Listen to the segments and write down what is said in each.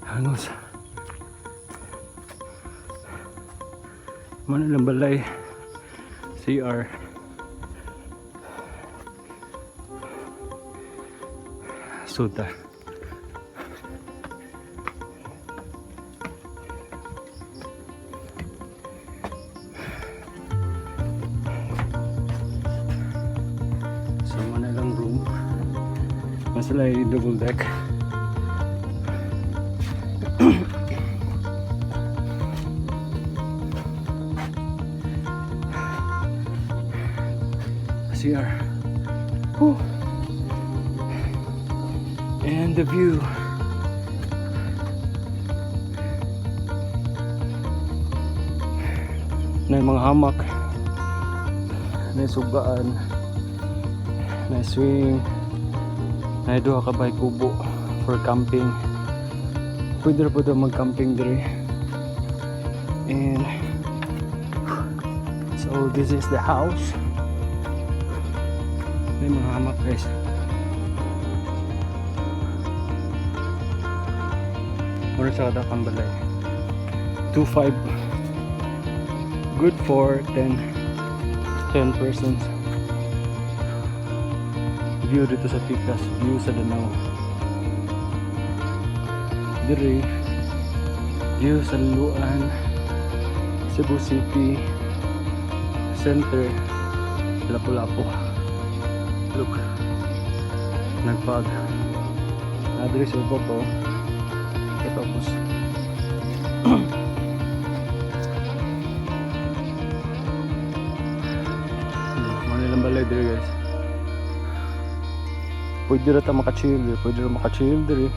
Hangos. Mana lang balay. CR. Suta. So mana lang room. Masalah double deck. CR. Whew. And the view. Na mga hamak, na sugaan, na swing, na duha ka bay kubo for camping. Pwede po daw mag-camping dire. And so this is the house. May mga hamak guys. Muna sa kada kambalay. 2.5. Good for 10 persons. View dito sa Pikas. View sa Danau. Dire. View sa Luan. Cebu City. Center. Lapu-Lapu. Look, nagpag address yung photo tapos manilang balay dire guys. Pwede rata maka-chill dire,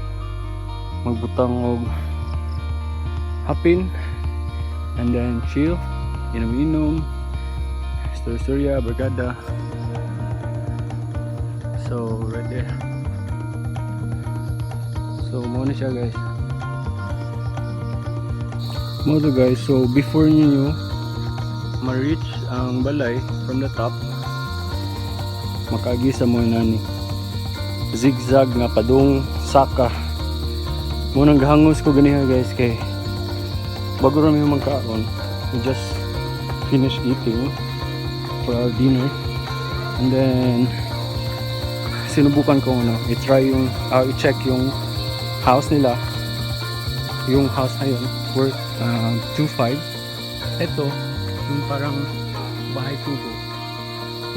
magbutang og hapin and then chill, inom-inom, istorya, barkada. So right there. So muna siya guys. Muna guys. So before niyo ma-reach ang balay from the top, makagisa mo na ni zigzag nga padung saka. Munang gahangos ko ganiha guys kay bago ra mi magkaon. We just finished eating for our dinner and then sinubukan ko i-try yung i-check yung house nila. Yung house na yun worth 2.5. Ito yung parang bahay kubo,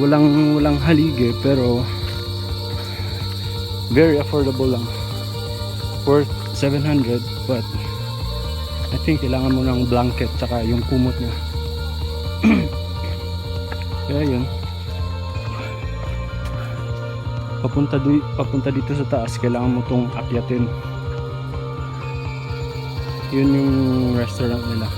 walang halige pero very affordable lang, worth 700. But I think kailangan mo ng blanket tsaka yung kumot niya. Kaya yun, papunta dito sa taas kailangan mo tong akyatin. Yun yung restaurant nila.